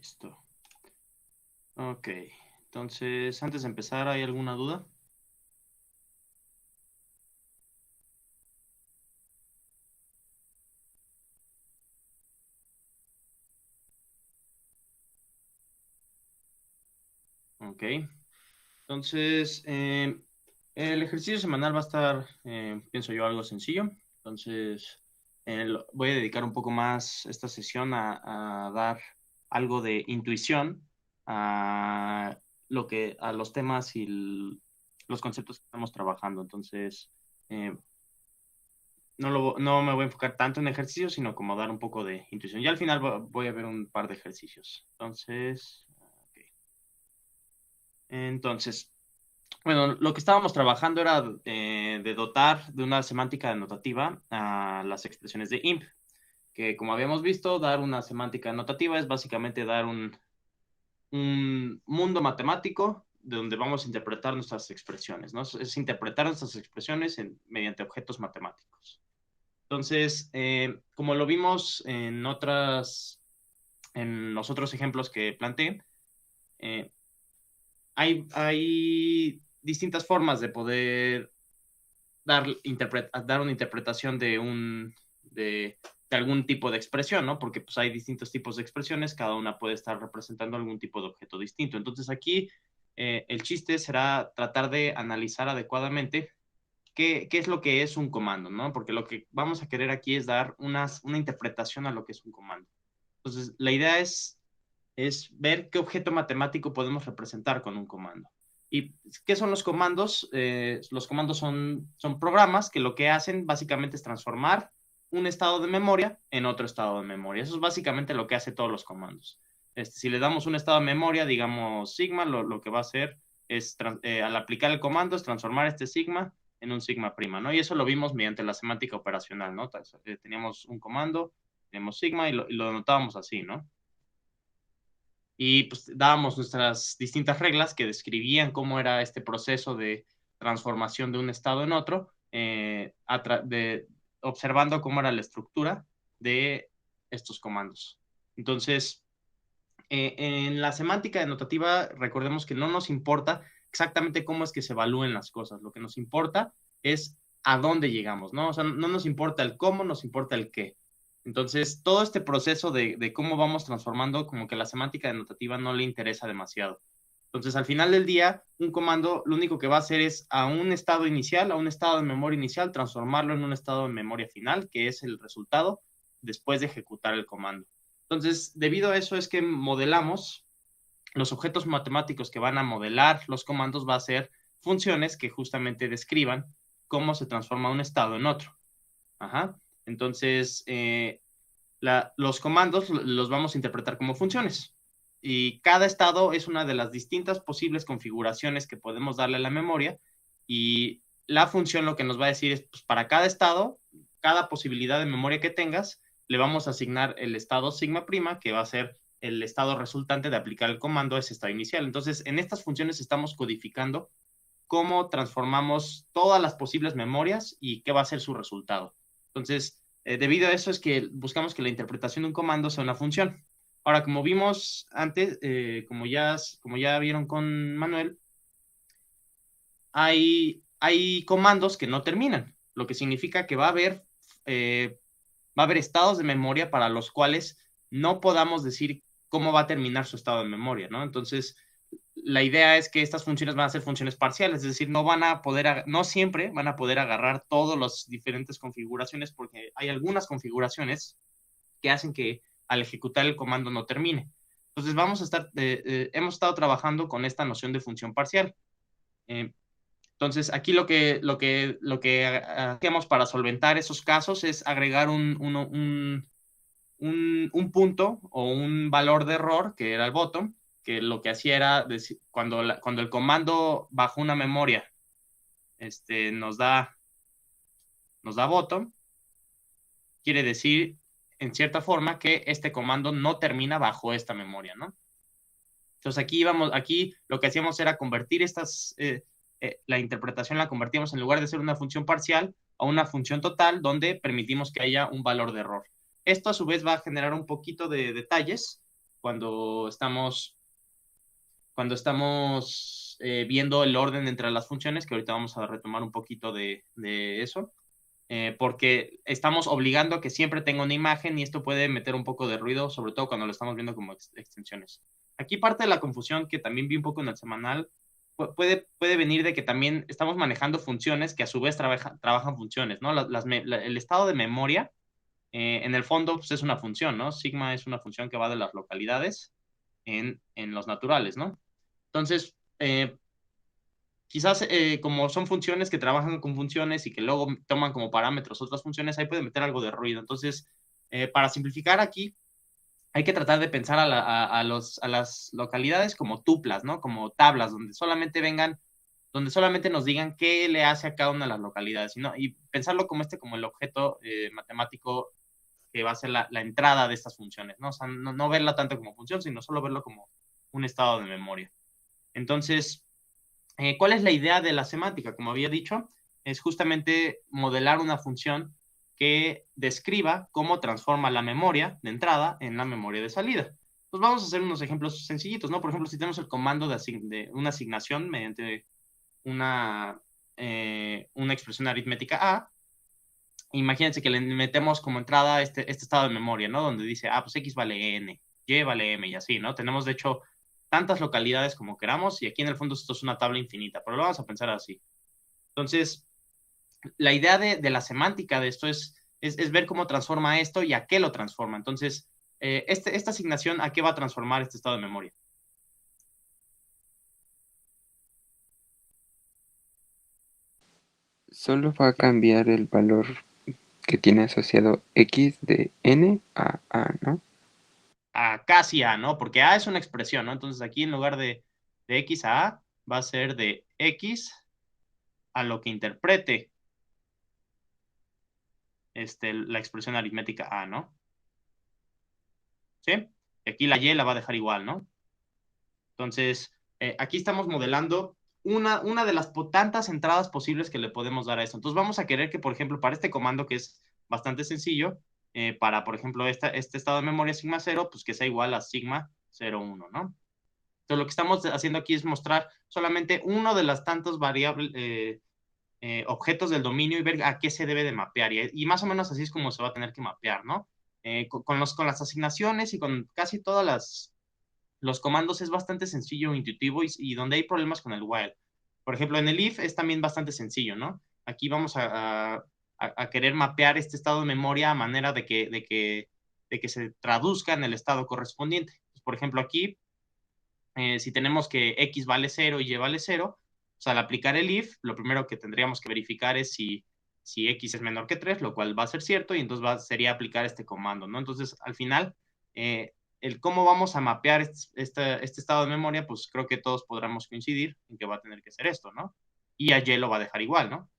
Listo. Ok. Entonces, antes de empezar, ¿hay alguna duda? Ok. Entonces, el ejercicio semanal va a estar, pienso yo, algo sencillo. Entonces, voy a dedicar un poco más esta sesión a dar algo de intuición a a los temas y los conceptos que estamos trabajando. Entonces, eh, no me voy a enfocar tanto en ejercicios, sino como dar un poco de intuición. Ya al final voy a ver un par de ejercicios. Entonces, ok. Entonces, bueno, lo que estábamos trabajando era de dotar de una semántica denotativa a las expresiones de IMP, que como habíamos visto, dar una semántica denotativa es básicamente dar un mundo matemático de donde vamos a interpretar nuestras expresiones, ¿no? Es interpretar nuestras expresiones mediante objetos matemáticos. Entonces, como lo vimos en los otros ejemplos que planteé, eh, hay distintas formas de poder dar una interpretación de algún tipo de expresión, ¿no? Porque pues hay distintos tipos de expresiones, cada una puede estar representando algún tipo de objeto distinto. Entonces aquí el chiste será tratar de analizar adecuadamente qué es lo que es un comando, ¿no? Porque lo que vamos a querer aquí es dar una interpretación a lo que es un comando. Entonces, la idea es ver qué objeto matemático podemos representar con un comando. ¿Y qué son los comandos? Los comandos son programas que lo que hacen básicamente es transformar un estado de memoria en otro estado de memoria. Eso es básicamente lo que hace todos los comandos. Si le damos un estado de memoria, digamos sigma, lo que va a hacer es, al aplicar el comando, es transformar este sigma en un sigma prima, ¿no? Y eso lo vimos mediante la semántica operacional, ¿no? Teníamos un comando, teníamos sigma y lo anotábamos así, ¿no? Y pues dábamos nuestras distintas reglas que describían cómo era este proceso de transformación de un estado en otro, observando cómo era la estructura de estos comandos. Entonces, en la semántica denotativa, recordemos que no nos importa exactamente cómo es que se evalúen las cosas, lo que nos importa es a dónde llegamos, ¿no? O sea, no nos importa el cómo, nos importa el qué. Entonces, todo este proceso de cómo vamos transformando, como que la semántica denotativa no le interesa demasiado. Entonces, al final del día, un comando lo único que va a hacer es a un estado inicial, a un estado de memoria inicial, transformarlo en un estado de memoria final, que es el resultado después de ejecutar el comando. Entonces, debido a eso es que modelamos los objetos matemáticos que van a modelar los comandos, va a ser funciones que justamente describan cómo se transforma un estado en otro. Ajá. Entonces, los comandos los vamos a interpretar como funciones. Y cada estado es una de las distintas posibles configuraciones que podemos darle a la memoria. Y la función lo que nos va a decir es, pues, para cada estado, cada posibilidad de memoria que tengas, le vamos a asignar el estado sigma prima, que va a ser el estado resultante de aplicar el comando a ese estado inicial. Entonces, en estas funciones estamos codificando cómo transformamos todas las posibles memorias y qué va a ser su resultado. Entonces, debido a eso es que buscamos que la interpretación de un comando sea una función. Ahora, como vimos antes, como ya vieron con Manuel, hay comandos que no terminan, lo que significa que va a haber estados de memoria para los cuales no podamos decir cómo va a terminar su estado de memoria, ¿no? Entonces, la idea es que estas funciones van a ser funciones parciales, es decir, no siempre van a poder agarrar todas las diferentes configuraciones porque hay algunas configuraciones que hacen que al ejecutar el comando no termine. Entonces hemos estado trabajando con esta noción de función parcial. Eh, entonces, aquí lo que hacíamos para solventar esos casos es agregar un punto o un valor de error, que era el bottom, que lo que hacía era decir, cuando el comando bajo una memoria este, nos da bottom, quiere decir en cierta forma que este comando no termina bajo esta memoria, ¿no? Entonces aquí lo que hacíamos era convertir la interpretación la convertíamos en lugar de ser una función parcial a una función total donde permitimos que haya un valor de error. Esto a su vez va a generar un poquito de detalles cuando estamos viendo el orden entre las funciones, que ahorita vamos a retomar un poquito de eso, porque estamos obligando a que siempre tenga una imagen y esto puede meter un poco de ruido, sobre todo cuando lo estamos viendo como extensiones. Aquí parte de la confusión que también vi un poco en el semanal puede venir de que también estamos manejando funciones que a su vez trabajan funciones, ¿no? El estado de memoria, en el fondo, pues es una función, ¿no? Sigma es una función que va de las localidades en los naturales, ¿no? Entonces, quizás como son funciones que trabajan con funciones y que luego toman como parámetros otras funciones, ahí puede meter algo de ruido. Entonces, para simplificar aquí, hay que tratar de pensar a las localidades como tuplas, ¿no? Como tablas, donde solamente nos digan qué le hace a cada una de las localidades, ¿no? Y pensarlo como el objeto matemático que va a ser la entrada de estas funciones, ¿no? O sea, no verla tanto como función, sino solo verlo como un estado de memoria. Entonces, ¿cuál es la idea de la semántica? Como había dicho, es justamente modelar una función que describa cómo transforma la memoria de entrada en la memoria de salida. Pues vamos a hacer unos ejemplos sencillitos, ¿no? Por ejemplo, si tenemos el comando de una asignación mediante una expresión aritmética A, imagínense que le metemos como entrada este estado de memoria, ¿no? Donde dice, pues X vale N, Y vale M y así, ¿no? Tenemos, de hecho, tantas localidades como queramos y aquí en el fondo esto es una tabla infinita, pero lo vamos a pensar así. Entonces, la idea de la semántica de esto es ver cómo transforma esto y a qué lo transforma. Entonces, esta asignación, ¿a qué va a transformar este estado de memoria? Solo va a cambiar el valor que tiene asociado x de n a a, ¿no? A casi A, ¿no? Porque A es una expresión, ¿no? Entonces aquí en lugar de X a A, va a ser de X a lo que interprete la expresión aritmética A, ¿no? ¿Sí? Y aquí la Y la va a dejar igual, ¿no? Entonces, aquí estamos modelando una de las tantas entradas posibles que le podemos dar a esto. Entonces, vamos a querer que, por ejemplo, para este comando que es bastante sencillo, para, por ejemplo, este estado de memoria sigma 0, pues que sea igual a sigma 0,1, ¿no? Entonces, lo que estamos haciendo aquí es mostrar solamente uno de las tantas variables, objetos del dominio y ver a qué se debe de mapear. Y más o menos así es como se va a tener que mapear, ¿no? Con las asignaciones y con casi todas los comandos es bastante sencillo, intuitivo y donde hay problemas con el while. Por ejemplo, en el if es también bastante sencillo, ¿no? Aquí vamos a querer mapear este estado de memoria a manera de que se traduzca en el estado correspondiente. Pues, por ejemplo, aquí, si tenemos que x vale 0 y y vale 0, pues al aplicar el if, lo primero que tendríamos que verificar es si x es menor que 3, lo cual va a ser cierto, y entonces sería aplicar este comando, ¿no? Entonces, al final, el cómo vamos a mapear este estado de memoria, pues creo que todos podremos coincidir en que va a tener que ser esto, ¿no? Y a Y lo va a dejar igual, ¿no?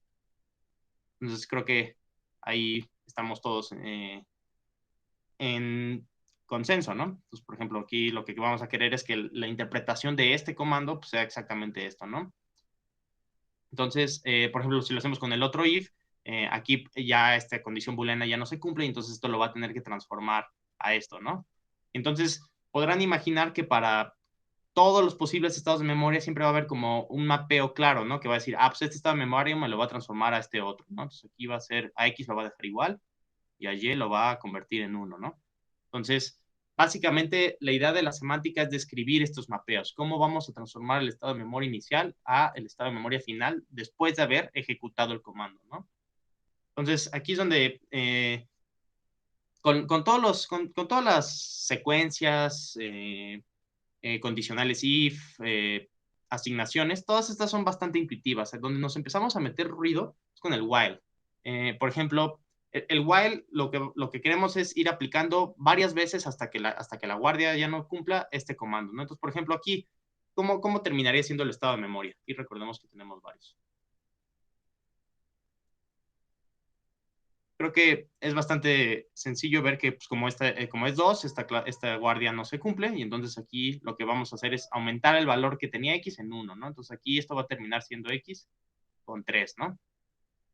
Entonces creo que ahí estamos todos en consenso, ¿no? Entonces, por ejemplo, aquí lo que vamos a querer es que la interpretación de este comando pues, sea exactamente esto, ¿no? Entonces, por ejemplo, si lo hacemos con el otro if, aquí ya esta condición booleana ya no se cumple y entonces esto lo va a tener que transformar a esto, ¿no? Entonces, podrán imaginar que para todos los posibles estados de memoria siempre va a haber como un mapeo claro, ¿no? Que va a decir, pues este estado de memoria me lo va a transformar a este otro, ¿no? Entonces aquí va a ser, a X lo va a dejar igual y a Y lo va a convertir en 1, ¿no? Entonces, básicamente la idea de la semántica es describir estos mapeos, cómo vamos a transformar el estado de memoria inicial a el estado de memoria final después de haber ejecutado el comando, ¿no? Entonces, aquí es donde con todas las secuencias, condicionales if, asignaciones, todas estas son bastante intuitivas. Donde nos empezamos a meter ruido es con el while. Por ejemplo, el while lo que queremos es ir aplicando varias veces hasta que la guardia ya no cumpla este comando, ¿no? Entonces, por ejemplo, aquí, ¿cómo terminaría siendo el estado de memoria? Y recordemos que tenemos varios. Creo que es bastante sencillo ver que pues, como es 2, esta guardia no se cumple y entonces aquí lo que vamos a hacer es aumentar el valor que tenía x en 1, ¿no? Entonces aquí esto va a terminar siendo x con 3, ¿no?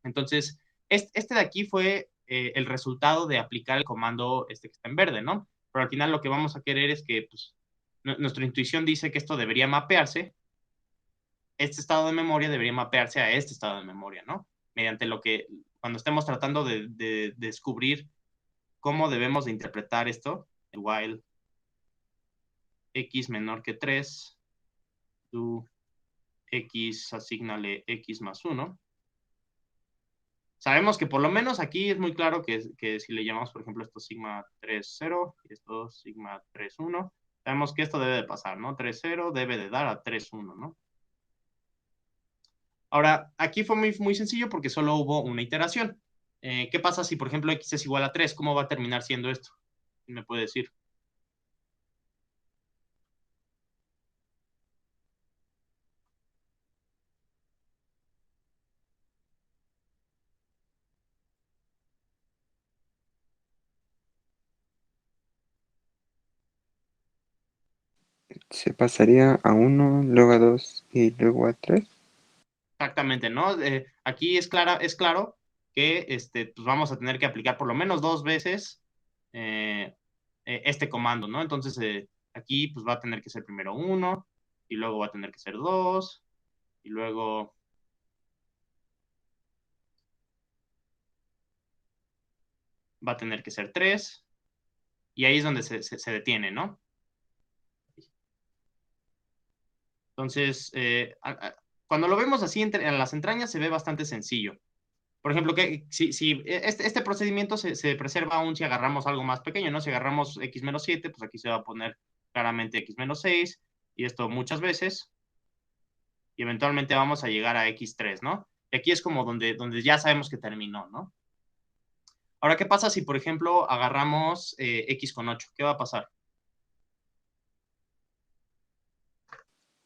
Entonces, este de aquí fue el resultado de aplicar el comando que está en verde, ¿no? pero al final lo que vamos a querer es que pues, nuestra intuición dice que esto debería mapearse, este estado de memoria debería mapearse a este estado de memoria, ¿no? Mediante lo que, cuando estemos tratando de descubrir cómo debemos de interpretar esto, el while x menor que 3, do x, asígnale x más 1. Sabemos que por lo menos aquí es muy claro que si le llamamos, por ejemplo, esto sigma 3, 0 y esto sigma 3, 1, sabemos que esto debe de pasar, ¿no? 3, 0 debe de dar a 3, 1, ¿no? Ahora, aquí fue muy sencillo porque solo hubo una iteración. ¿Qué pasa si, por ejemplo, x es igual a 3? ¿Cómo va a terminar siendo esto? ¿Me puede decir? Se pasaría a 1, luego a 2 y luego a 3. Exactamente, ¿no? Aquí es claro que pues vamos a tener que aplicar por lo menos 2 veces este comando, ¿no? Entonces, aquí pues va a tener que ser primero 1, y luego va a tener que ser 2, y luego va a tener que ser 3, y ahí es donde se detiene, ¿no? Entonces, cuando lo vemos así en las entrañas se ve bastante sencillo. Por ejemplo, que si este procedimiento se preserva aún si agarramos algo más pequeño, ¿no? Si agarramos x menos 7, pues aquí se va a poner claramente x menos 6, y esto muchas veces, y eventualmente vamos a llegar a x3, ¿no? Y aquí es como donde ya sabemos que terminó, ¿no? Ahora, ¿qué pasa si, por ejemplo, agarramos x con 8? ¿Qué va a pasar?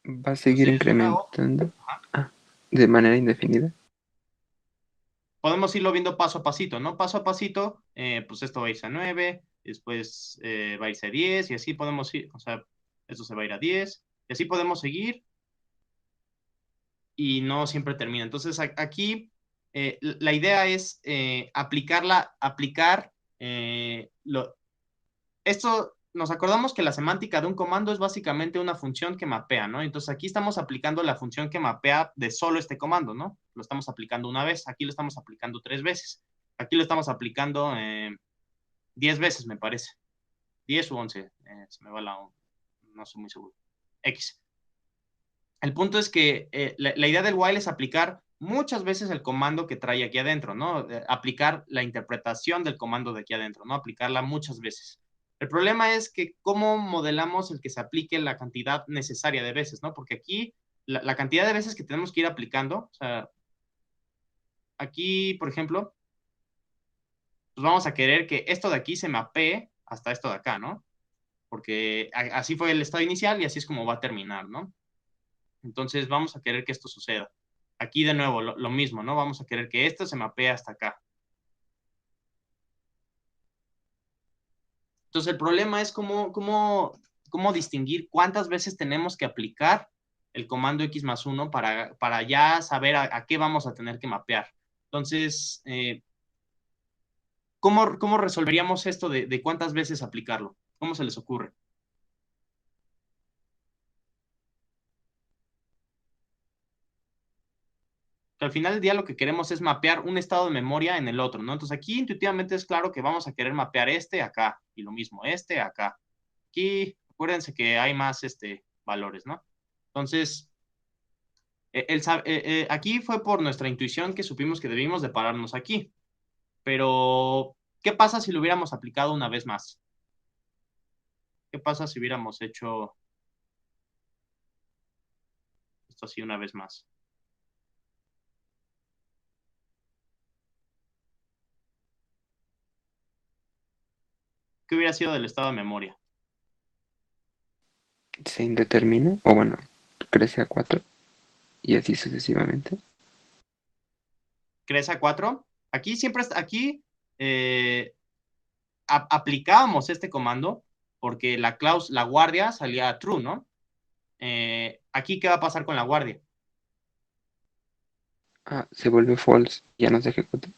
Va a Pues seguir incrementando ajá, de manera indefinida. podemos irlo viendo paso a pasito, ¿no? Paso a pasito, pues esto va a irse a 9, después va a irse a 10, y así podemos ir, o sea, esto se va a ir a 10, y así podemos seguir, y no siempre termina. Entonces, aquí la idea es aplicar esto, nos acordamos que la semántica de un comando es básicamente una función que mapea, ¿no? Entonces aquí estamos aplicando la función que mapea de solo este comando, ¿no? Lo estamos aplicando una vez, aquí lo estamos aplicando 3 veces, aquí lo estamos aplicando 10 veces, me parece. 10 u 11, se me va no estoy muy seguro. X. El punto es que la idea del while es aplicar muchas veces el comando que trae aquí adentro, ¿no? Aplicar la interpretación del comando de aquí adentro, ¿no? Aplicarla muchas veces. El problema es que cómo modelamos el que se aplique la cantidad necesaria de veces, ¿no? Porque aquí la cantidad de veces que tenemos que ir aplicando, o sea, aquí, por ejemplo, pues vamos a querer que esto de aquí se mapee hasta esto de acá, ¿no? Porque así fue el estado inicial y así es como va a terminar, ¿no? Entonces vamos a querer que esto suceda. Aquí de nuevo lo mismo, ¿no? Vamos a querer que esto se mapee hasta acá. Entonces el problema es cómo distinguir cuántas veces tenemos que aplicar el comando x más 1 para ya saber a qué vamos a tener que mapear. Entonces, ¿cómo resolveríamos esto de cuántas veces aplicarlo? ¿Cómo se les ocurre? Que al final del día lo que queremos es mapear un estado de memoria en el otro, ¿no? Entonces aquí intuitivamente es claro que vamos a querer mapear este acá y lo mismo, este acá. Aquí, acuérdense que hay más valores, ¿no? Entonces, aquí fue por nuestra intuición que supimos que debimos de pararnos aquí. Pero, ¿qué pasa si lo hubiéramos aplicado una vez más? ¿Qué pasa si hubiéramos hecho esto así una vez más? ¿Qué hubiera sido del estado de memoria? Se indetermina, o bueno, crece a 4 y así sucesivamente. ¿Crece a 4? Aquí eh, aplicábamos este comando porque la guardia salía true, ¿no? Aquí, ¿qué va a pasar con la guardia? Se vuelve false, ya no se ejecuta.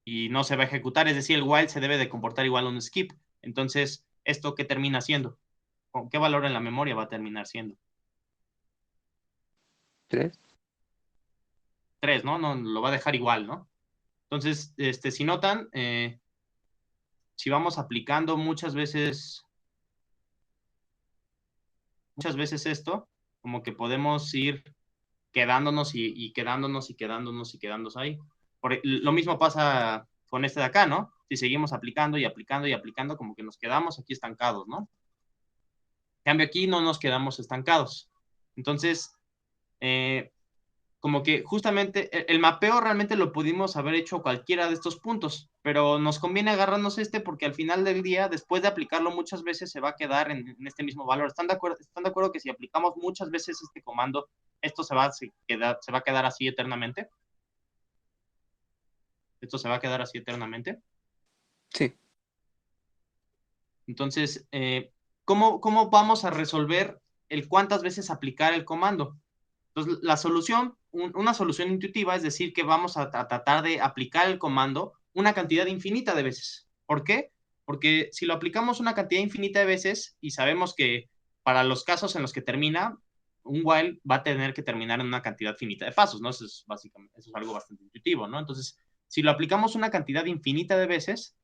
Y no se va a ejecutar, es decir, el while se debe de comportar igual a un skip. Entonces, ¿esto qué termina siendo? ¿Con qué valor en la memoria va a terminar siendo? 3. 3, ¿no? No, lo va a dejar igual, ¿no? Entonces, si notan, si vamos aplicando muchas veces esto, como que podemos ir quedándonos y quedándonos y quedándonos y quedándonos ahí. Lo mismo pasa con este de acá, ¿no? Si seguimos aplicando y aplicando y aplicando, como que nos quedamos aquí estancados, ¿no? En cambio, aquí no nos quedamos estancados. Entonces, como que justamente el mapeo realmente lo pudimos haber hecho cualquiera de estos puntos, pero nos conviene agarrarnos este porque al final del día, después de aplicarlo muchas veces, se va a quedar en este mismo valor. ¿Están de acuerdo que si aplicamos muchas veces este comando, esto se va a quedar así eternamente? Esto se va a quedar así eternamente. Sí. Entonces, ¿cómo vamos a resolver el cuántas veces aplicar el comando? Entonces, la solución, una solución intuitiva es decir que vamos a tratar de aplicar el comando una cantidad infinita de veces. ¿Por qué? Porque si lo aplicamos una cantidad infinita de veces y sabemos que para los casos en los que termina, un while va a tener que terminar en una cantidad finita de pasos, ¿no? Eso es básicamente, eso es algo bastante intuitivo, ¿no? Entonces, si lo aplicamos una cantidad infinita de veces,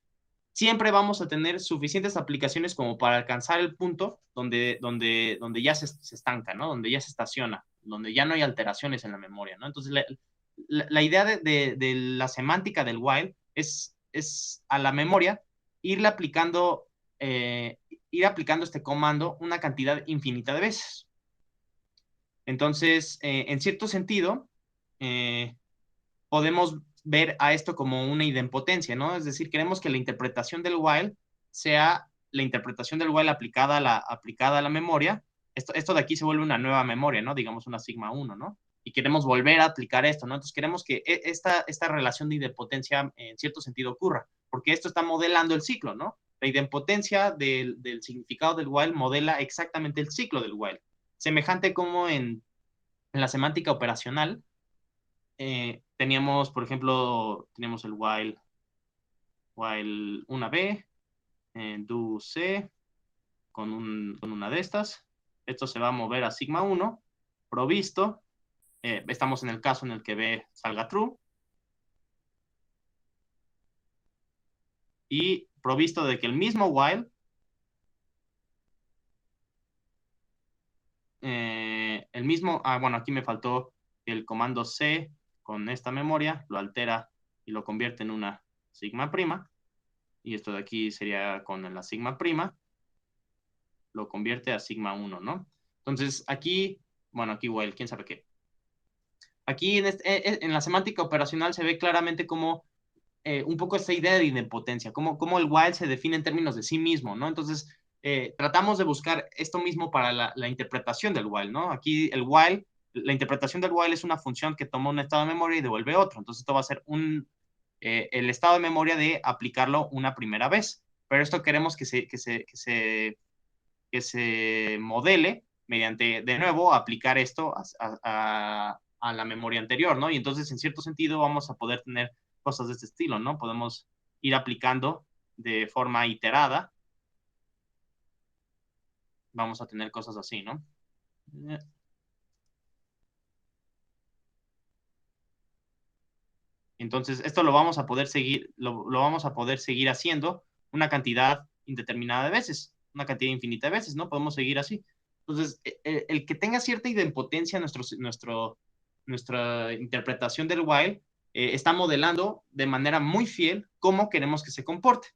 siempre vamos a tener suficientes aplicaciones como para alcanzar el punto donde ya se estanca, ¿no? Donde ya se estaciona, donde ya no hay alteraciones en la memoria, ¿no? Entonces, la idea de la semántica del while es a la memoria irle aplicando, ir aplicando este comando una cantidad infinita de veces. Entonces, en cierto sentido, podemos ver a esto como una idempotencia, ¿no? Es decir, queremos que la interpretación del while sea la interpretación del while aplicada a la memoria. Esto de aquí se vuelve una nueva memoria, ¿no? Digamos una sigma 1, ¿no? Y queremos volver a aplicar esto, ¿no? Entonces queremos que esta relación de idempotencia en cierto sentido ocurra, porque esto está modelando el ciclo, ¿no? La idempotencia del significado del while modela exactamente el ciclo del while. Semejante como en la semántica operacional, teníamos, por ejemplo, teníamos el while una B, do C con una de estas. Esto se va a mover a sigma 1, provisto. Estamos en el caso en el que B salga true. Y provisto de que el mismo while, bueno, aquí me faltó el comando C con esta memoria, lo altera y lo convierte en una sigma prima. Y esto de aquí sería con la sigma prima, lo convierte a sigma 1, ¿no? Entonces, aquí, bueno, aquí igual, quién sabe qué. Aquí en la semántica operacional se ve claramente cómo un poco esta idea de idempotencia, cómo el while se define en términos de sí mismo, ¿no? Entonces, tratamos de buscar esto mismo para la interpretación del while, ¿no? Aquí el while, la interpretación del while es una función que toma un estado de memoria y devuelve otro. Entonces, esto va a ser el estado de memoria de aplicarlo una primera vez. Pero esto queremos que se modele mediante, de nuevo, aplicar esto a la memoria anterior, ¿no? Y entonces, en cierto sentido, vamos a poder tener cosas de este estilo, ¿no? Podemos ir aplicando de forma iterada. Vamos a tener cosas así, ¿no? Entonces, esto lo vamos a poder seguir, lo vamos a poder seguir haciendo una cantidad indeterminada de veces, una cantidad infinita de veces, ¿no? Podemos seguir así. Entonces, el que tenga cierta idempotencia nuestra interpretación del while está modelando de manera muy fiel cómo queremos que se comporte.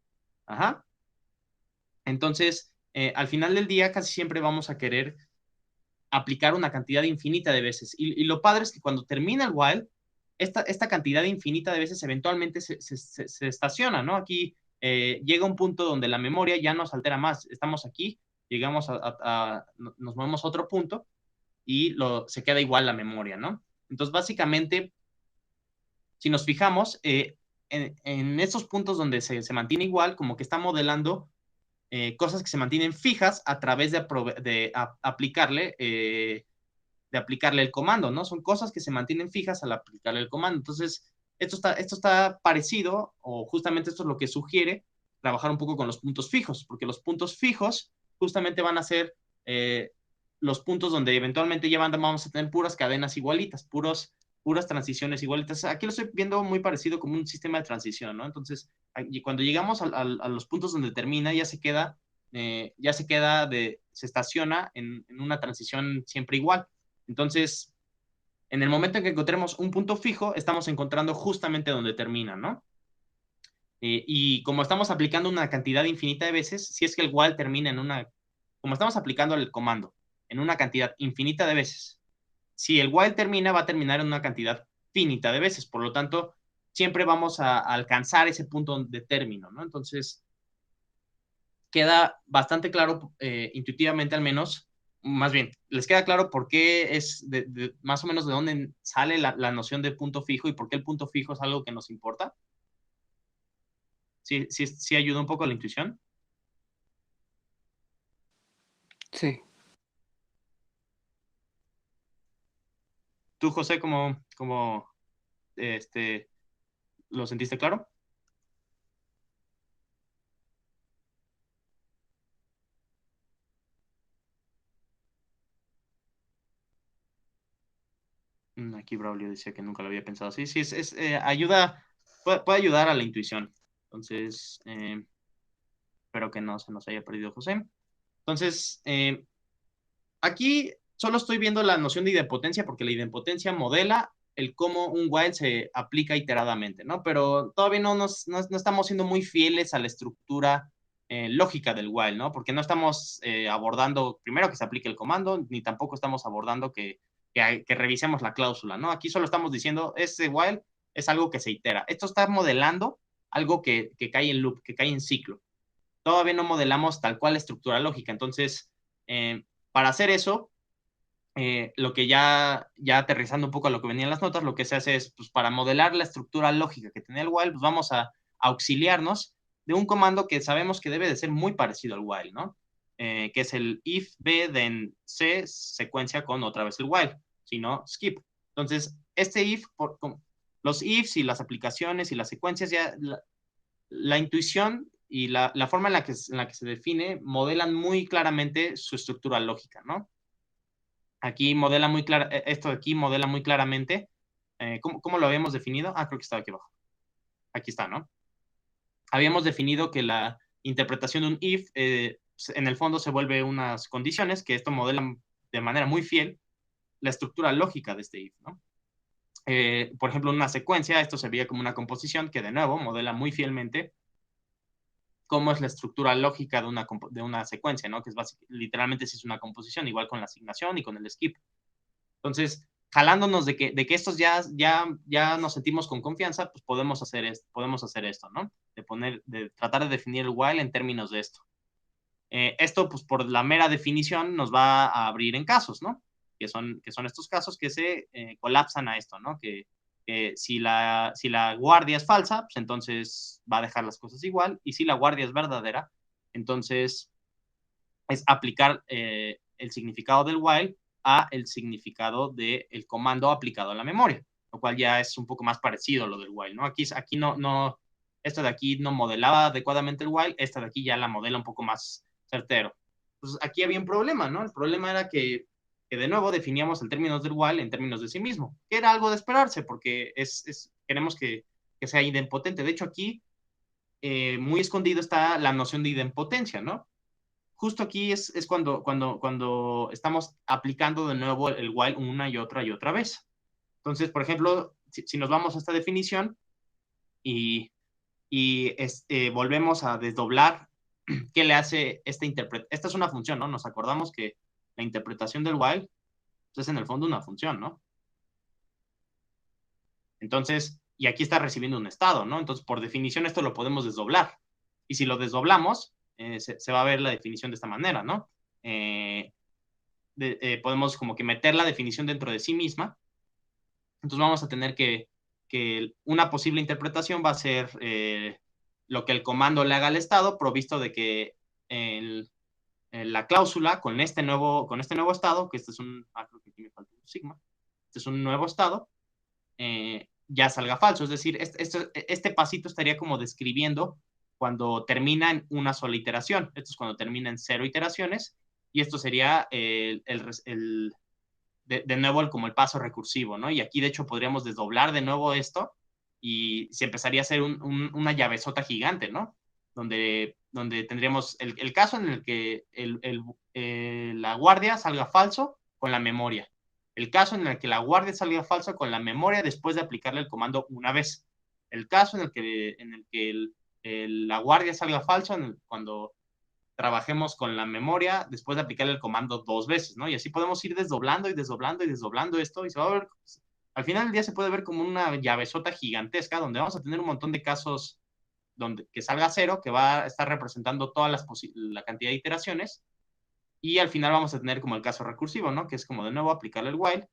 Ajá. Entonces, al final del día, casi siempre vamos a querer aplicar una cantidad infinita de veces. Y lo padre es que cuando termina el while, esta cantidad infinita de veces eventualmente se estaciona, ¿no? Aquí llega un punto donde la memoria ya nos altera más. Estamos aquí, llegamos nos movemos a otro punto y se queda igual la memoria, ¿no? Entonces, básicamente, si nos fijamos, en estos puntos donde se mantiene igual, como que está modelando cosas que se mantienen fijas a través aplicarle el comando, ¿no? Son cosas que se mantienen fijas al aplicarle el comando. Entonces, esto está parecido, o justamente esto es lo que sugiere trabajar un poco con los puntos fijos, porque los puntos fijos justamente van a ser los puntos donde eventualmente ya vamos a tener puras cadenas igualitas, puras transiciones igualitas. Aquí lo estoy viendo muy parecido como un sistema de transición, ¿no? Entonces, cuando llegamos a los puntos donde termina, se estaciona en una transición siempre igual. Entonces, en el momento en que encontremos un punto fijo, estamos encontrando justamente donde termina, ¿no? Y como estamos aplicando una cantidad infinita de veces, si es que el while termina como estamos aplicando el comando en una cantidad infinita de veces, si el while termina, va a terminar en una cantidad finita de veces. Por lo tanto, siempre vamos a alcanzar ese punto de término, ¿no? Entonces, queda bastante claro, intuitivamente al menos, más bien, les queda claro por qué es más o menos de dónde sale la noción de punto fijo y por qué el punto fijo es algo que nos importa. Sí, sí, sí ayuda un poco a la intuición. Sí. ¿Tú, José, cómo lo sentiste claro? Aquí Braulio decía que nunca lo había pensado. Sí, sí, ayuda, puede ayudar a la intuición. Entonces, espero que no se nos haya perdido José. Entonces, aquí solo estoy viendo la noción de idempotencia porque la idempotencia modela el cómo un while se aplica iteradamente, ¿no? Pero todavía no estamos siendo muy fieles a la estructura lógica del while, ¿no? Porque no estamos abordando primero que se aplique el comando, ni tampoco estamos abordando que revisemos la cláusula, ¿no? Aquí solo estamos diciendo, ese while es algo que se itera. Esto está modelando algo que cae en loop, que cae en ciclo. Todavía no modelamos tal cual la estructura lógica. Entonces, para hacer eso, lo que ya aterrizando un poco a lo que venía en las notas, lo que se hace es, pues para modelar la estructura lógica que tenía el while, pues vamos a auxiliarnos de un comando que sabemos que debe de ser muy parecido al while, ¿no? Que es el if b then c secuencia con otra vez el while, si no, skip. Entonces, este if, los ifs y las aplicaciones y las secuencias, ya la intuición y la forma en la que se define modelan muy claramente su estructura lógica, ¿no? Aquí modela muy clara, esto de aquí modela muy claramente. ¿Cómo lo habíamos definido? Creo que estaba aquí abajo. Aquí está, ¿no? Habíamos definido que la interpretación de un if en el fondo se vuelve unas condiciones, que esto modela de manera muy fiel la estructura lógica de este if, ¿no? Por ejemplo, una secuencia, esto se veía como una composición que de nuevo modela muy fielmente cómo es la estructura lógica de una secuencia, ¿no? Que es literalmente si es una composición, igual con la asignación y con el skip. Entonces, jalándonos de que estos ya nos sentimos con confianza, pues podemos hacer esto, ¿no? De tratar de definir el while en términos de esto. Esto, pues por la mera definición, nos va a abrir en casos, ¿no? Que son estos casos que se colapsan a esto, ¿no? Que si la guardia es falsa, pues entonces va a dejar las cosas igual, y si la guardia es verdadera, entonces es aplicar el significado del while a el significado del comando aplicado a la memoria, lo cual ya es un poco más parecido a lo del while, ¿no? Aquí no, esto de aquí no modelaba adecuadamente el while, esta de aquí ya la modela un poco más certero. Pues aquí había un problema, ¿no? El problema era que de nuevo definíamos en términos del while en términos de sí mismo, que era algo de esperarse, porque queremos que sea idempotente. De hecho, aquí muy escondido está la noción de idempotencia, ¿no? Justo aquí es cuando estamos aplicando de nuevo el while una y otra vez. Entonces, por ejemplo, si nos vamos a esta definición y, volvemos a desdoblar qué le hace esta interpretación. Esta es una función, ¿no? Nos acordamos que la interpretación del while pues, es en el fondo una función, ¿no? Entonces, y aquí está recibiendo un estado, ¿no? Entonces, por definición, esto lo podemos desdoblar. Y si lo desdoblamos, se va a ver la definición de esta manera, ¿no? Podemos como que meter la definición dentro de sí misma. Entonces vamos a tener que una posible interpretación va a ser lo que el comando le haga al estado, provisto de que la cláusula con este nuevo estado, que este es creo que aquí me falta un sigma, este es un nuevo estado, ya salga falso. Es decir, este pasito estaría como describiendo cuando termina en una sola iteración. Esto es cuando termina en 0 iteraciones, y esto sería de nuevo como el paso recursivo, ¿no? Y aquí de hecho podríamos desdoblar de nuevo esto y se empezaría a hacer una llavezota gigante, ¿no? Donde tendríamos el caso en el que la guardia salga falso con la memoria. El caso en el que la guardia salga falso con la memoria después de aplicarle el comando una vez. El caso en el que la guardia salga falso cuando trabajemos con la memoria después de aplicarle el comando 2 veces, ¿no? Y así podemos ir desdoblando y desdoblando y desdoblando esto, y se va a ver, al final del día se puede ver como una llavezota gigantesca donde vamos a tener un montón de casos que salga 0, que va a estar representando toda la cantidad de iteraciones, y al final vamos a tener como el caso recursivo, ¿no? Que es como de nuevo aplicarle el while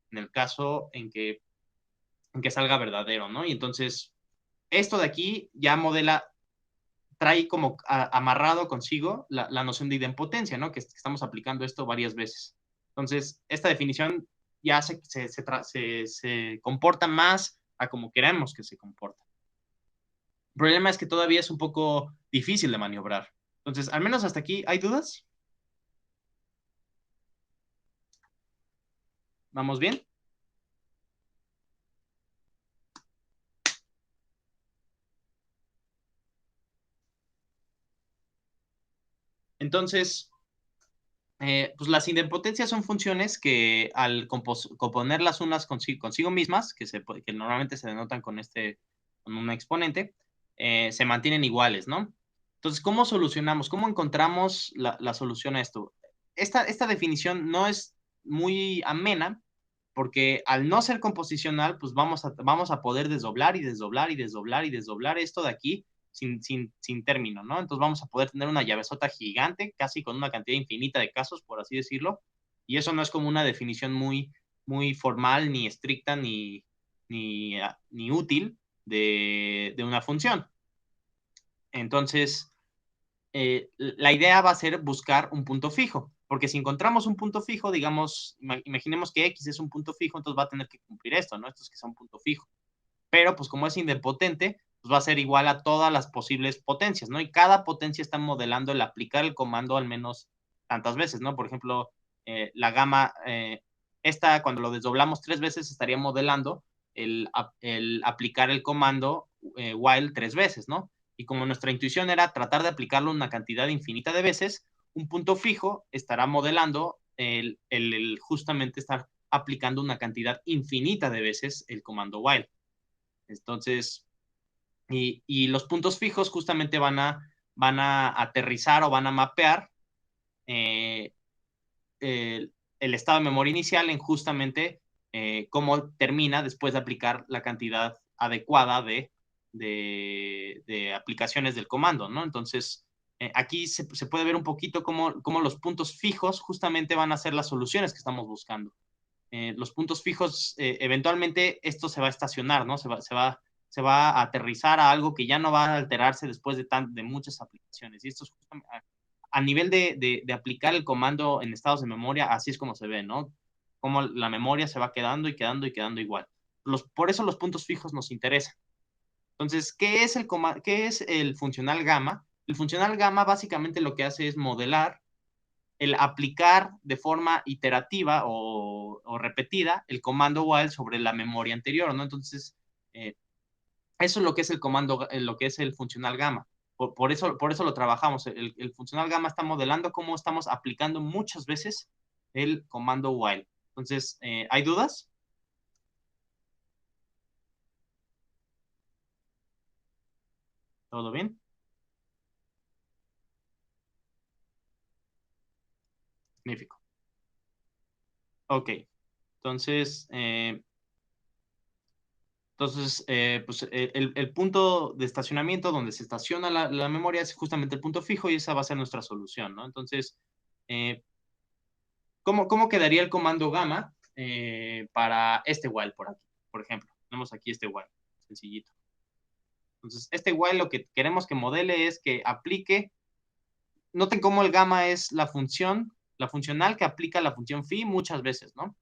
en el caso en que salga verdadero, ¿no? Y entonces esto de aquí ya trae como amarrado consigo la noción de idempotencia, ¿no? Que estamos aplicando esto varias veces. Entonces, esta definición ya se comporta más a como queremos que se comporta. El problema es que todavía es un poco difícil de maniobrar. Entonces, al menos hasta aquí, ¿hay dudas? ¿Vamos bien? Entonces, pues las idempotencias son funciones que al componer las unas consigo mismas, que normalmente se denotan con un exponente, se mantienen iguales, ¿no? Entonces, ¿cómo solucionamos? ¿Cómo encontramos la solución a esto? Esta definición no es muy amena, porque al no ser composicional, pues vamos a poder desdoblar y desdoblar y desdoblar y desdoblar esto de aquí sin término, ¿no? Entonces vamos a poder tener una llavezota gigante, casi con una cantidad infinita de casos, por así decirlo, y eso no es como una definición muy formal, ni estricta, ni útil de una función. Entonces, la idea va a ser buscar un punto fijo, porque si encontramos un punto fijo, digamos, imaginemos que X es un punto fijo, entonces va a tener que cumplir esto, ¿no? Esto es que sea un punto fijo. Pero pues como es idempotente, pues va a ser igual a todas las posibles potencias, ¿no? Y cada potencia está modelando el aplicar el comando al menos tantas veces, ¿no? Por ejemplo, la gama, cuando lo desdoblamos 3 veces, estaría modelando el aplicar el comando while 3 veces, ¿no? Y como nuestra intuición era tratar de aplicarlo una cantidad infinita de veces, un punto fijo estará modelando justamente estar aplicando una cantidad infinita de veces el comando while. Entonces, y los puntos fijos justamente van a aterrizar o van a mapear eh, el estado de memoria inicial en justamente cómo termina después de aplicar la cantidad adecuada de aplicaciones del comando, ¿no? Entonces, aquí se puede ver un poquito cómo los puntos fijos justamente van a ser las soluciones que estamos buscando. Los puntos fijos, eventualmente esto se va a estacionar, ¿no? Se va a aterrizar a algo que ya no va a alterarse después de muchas aplicaciones. Y esto es justamente a nivel de aplicar el comando en estados de memoria, así es como se ve, ¿no? Como la memoria se va quedando y quedando y quedando igual. Por eso los puntos fijos nos interesan. Entonces, ¿qué es el funcional gamma? El funcional gamma básicamente lo que hace es modelar el aplicar de forma iterativa o repetida el comando while sobre la memoria anterior, ¿no? Entonces, eso es lo que es el comando, lo que es el funcional gamma. Por eso lo trabajamos. El funcional gamma está modelando cómo estamos aplicando muchas veces el comando while. Entonces, ¿hay dudas? ¿Todo bien? Magnífico. Ok. Entonces, pues el punto de estacionamiento donde se estaciona la memoria es justamente el punto fijo y esa va a ser nuestra solución, ¿no? Entonces, eh, ¿cómo quedaría el comando gamma para este while por aquí? Por ejemplo, tenemos aquí este while, sencillito. Entonces, este while lo que queremos que modele es que aplique, noten cómo el gamma es la funcional que aplica la función phi muchas veces, ¿no?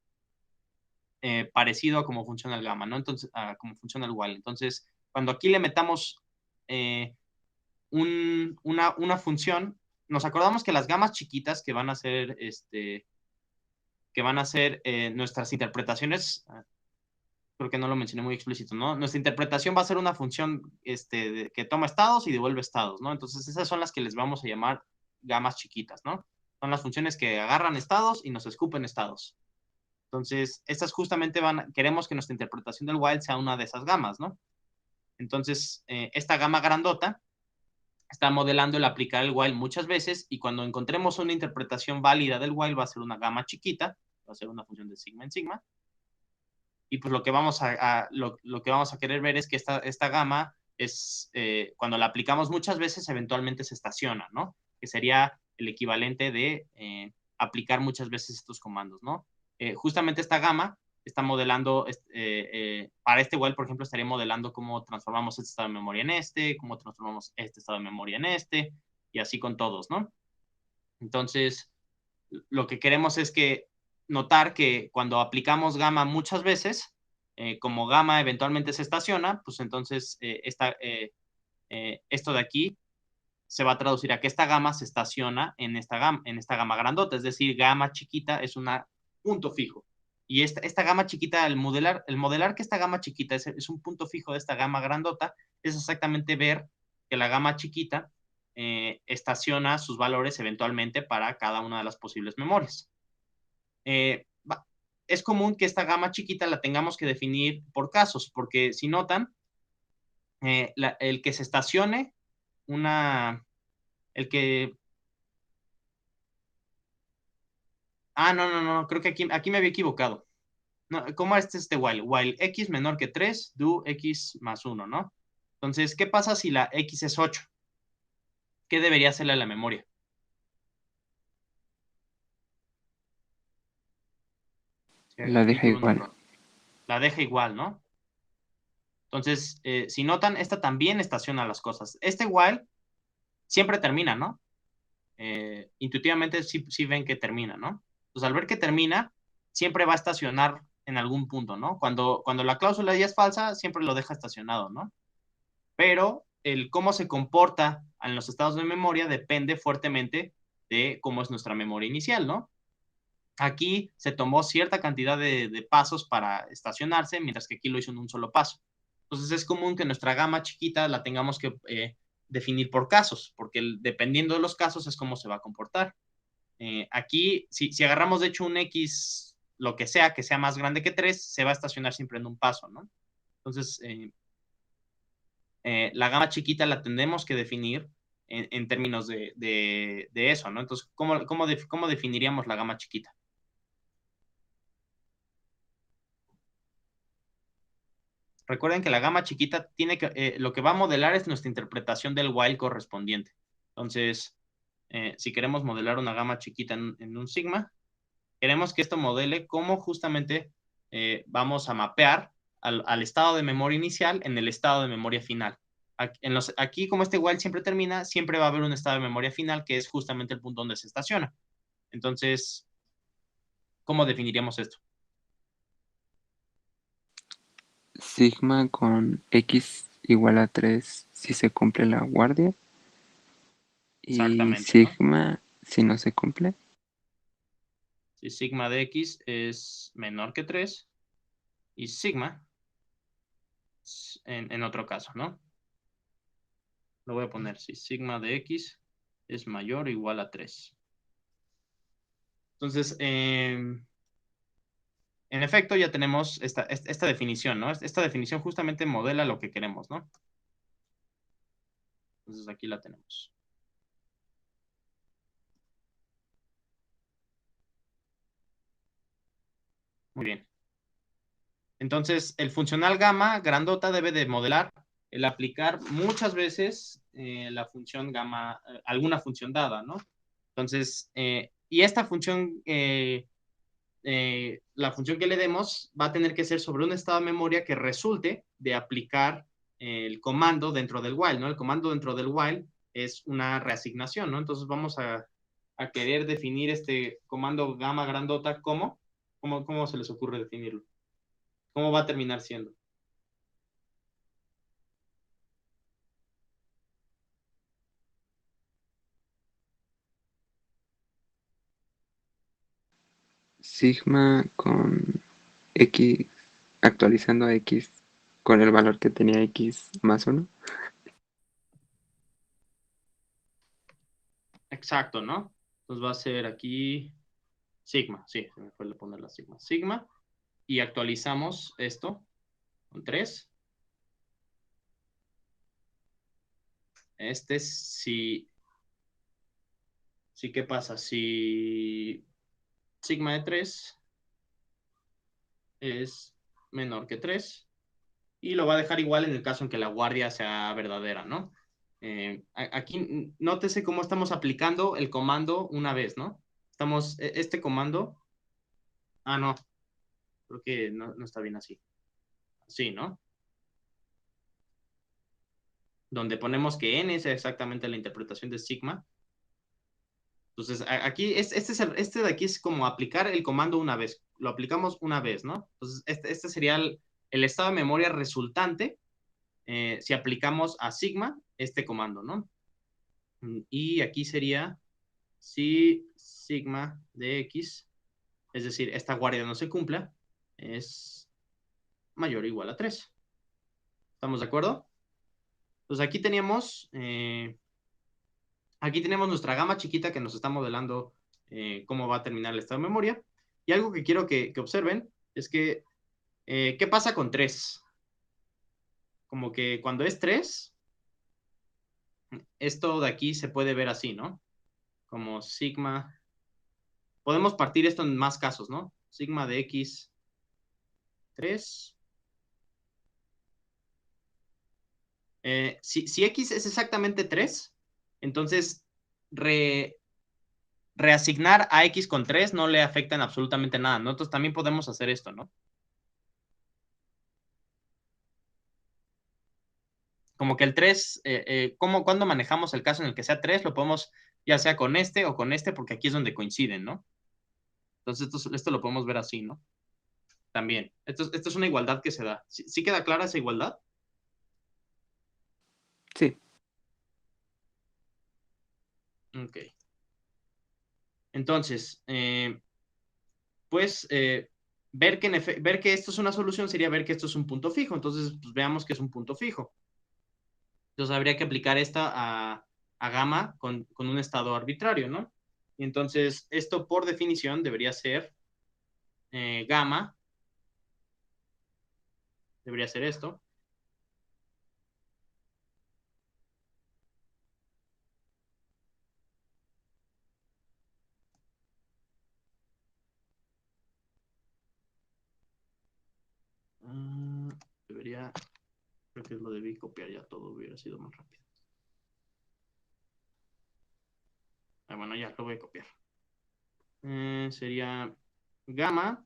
Parecido a cómo funciona el gamma, ¿no? Entonces, a cómo funciona el while. Entonces, cuando aquí le metamos una función. Nos acordamos que las gamas chiquitas que van a ser, nuestras interpretaciones, creo que no lo mencioné muy explícito, ¿no? Nuestra interpretación va a ser una función que toma estados y devuelve estados, ¿no? Entonces esas son las que les vamos a llamar gamas chiquitas, ¿no? Son las funciones que agarran estados y nos escupen estados. Entonces, estas justamente queremos que nuestra interpretación del while sea una de esas gamas, ¿no? Entonces, esta gama grandota está modelando el aplicar el while muchas veces y cuando encontremos una interpretación válida del while va a ser una gama chiquita, va a ser una función de sigma en sigma. Y pues lo que vamos a querer ver es que esta gama es, cuando la aplicamos muchas veces, eventualmente se estaciona, ¿no? Que sería el equivalente de aplicar muchas veces estos comandos, ¿no? Justamente esta gama está modelando, para este while, por ejemplo, estaría modelando cómo transformamos este estado de memoria en cómo transformamos este estado de memoria en y así con todos, ¿no? Entonces, lo que queremos es que notar que cuando aplicamos gamma muchas veces, como gamma eventualmente se estaciona, pues entonces esto de aquí se va a traducir a que esta gama se estaciona en esta gama grandota, es decir, gamma chiquita es un punto fijo. Y esta gama chiquita, el modelar que esta gama chiquita es un punto fijo de esta gama grandota, es exactamente ver que la gama chiquita estaciona sus valores eventualmente para cada una de las posibles memorias. Es común que esta gama chiquita la tengamos que definir por casos, porque si notan, el que se estacione el que... no, creo que aquí me había equivocado. No, ¿cómo es este while? While x menor que 3, do x más 1, ¿no? Entonces, ¿qué pasa si la x es 8? ¿Qué debería hacerle a la memoria? La Aquí deja tuve un igual. error. La deja igual, ¿no? Entonces, si notan, esta también estaciona las cosas. Este while siempre termina, ¿no? Intuitivamente sí ven que termina, ¿no? Entonces, al ver que termina, siempre va a estacionar en algún punto, ¿no? Cuando la cláusula ya es falsa, siempre lo deja estacionado, ¿no? Pero el cómo se comporta en los estados de memoria depende fuertemente de cómo es nuestra memoria inicial, ¿no? Aquí se tomó cierta cantidad de pasos para estacionarse, mientras que aquí lo hizo en un solo paso. Entonces es común que nuestra gama chiquita la tengamos que definir por casos, porque dependiendo de los casos es cómo se va a comportar. Aquí, si agarramos de hecho un X, lo que sea más grande que 3, se va a estacionar siempre en un paso, ¿no? Entonces, la gama chiquita la tendremos que definir en términos de eso, ¿no? Entonces, ¿cómo definiríamos la gama chiquita? Recuerden que la gama chiquita lo que va a modelar es nuestra interpretación del while correspondiente. Entonces, si queremos modelar una gama chiquita en un sigma, queremos que esto modele cómo justamente vamos a mapear al estado de memoria inicial en el estado de memoria final. Aquí, como este while siempre termina, siempre va a haber un estado de memoria final que es justamente el punto donde se estaciona. Entonces, ¿cómo definiríamos esto? Sigma con x igual a 3 si se cumple la guardia. Y Exactamente, ¿no? sigma si no se cumple. Si sigma de x es menor que 3 y sigma en otro caso, ¿no? Lo voy a poner si sigma de x es mayor o igual a 3. Entonces, en efecto, ya tenemos esta definición, ¿no? Esta definición justamente modela lo que queremos, ¿no? Entonces, aquí la tenemos. Muy bien. Entonces, el funcional gamma grandota debe de modelar el aplicar muchas veces la función gamma, alguna función dada, ¿no? Entonces, y esta función, la función que le demos va a tener que ser sobre un estado de memoria que resulte de aplicar el comando dentro del while, ¿no? El comando dentro del while es una reasignación, ¿no? Entonces vamos a querer definir este comando gamma grandota ¿cómo se les ocurre definirlo? ¿Cómo va a terminar siendo? sigma con x, actualizando a x con el valor que tenía x más uno. Exacto, ¿no? Entonces va a ser aquí sigma, sí, se me fue poner la sigma. Sigma, y actualizamos esto con 3. Este si, ¿qué pasa? Si sigma de 3 es menor que 3, y lo va a dejar igual en el caso en que la guardia sea verdadera, ¿no? Aquí nótese cómo estamos aplicando el comando una vez, ¿no? Este comando, no, creo que no está bien así. Sí, ¿no? Donde ponemos que n es exactamente la interpretación de sigma. Entonces, aquí, este de aquí es como aplicar el comando una vez. Lo aplicamos una vez, ¿no? Entonces, este sería el estado de memoria resultante si aplicamos a sigma este comando, ¿no? Y aquí sería si sigma de x, es decir, esta guardia no se cumpla, es mayor o igual a 3. ¿Estamos de acuerdo? Entonces, aquí tenemos nuestra gama chiquita que nos está modelando cómo va a terminar el estado de memoria. Y algo que quiero que observen es que, ¿qué pasa con 3? Como que cuando es 3, esto de aquí se puede ver así, ¿no? Como sigma. Podemos partir esto en más casos, ¿no? Sigma de x 3. Si x es exactamente 3, entonces reasignar a x con 3 no le afecta en absolutamente nada. Nosotros también podemos hacer esto, ¿no? Como que el 3, cuando manejamos el caso en el que sea 3, lo podemos ya sea con este o con este, porque aquí es donde coinciden, ¿no? Entonces esto lo podemos ver así, ¿no? También. Esto es una igualdad que se da. ¿Sí queda clara esa igualdad? Sí, Ok. Entonces, pues ver que esto es una solución sería ver que esto es un punto fijo. Entonces, pues veamos que es un punto fijo. Entonces, habría que aplicar esta a gamma con un estado arbitrario, ¿no? Y entonces, esto por definición debería ser gamma, debería ser esto. Debería, creo que lo debí copiar ya todo, hubiera sido más rápido. Bueno, ya lo voy a copiar. Sería gamma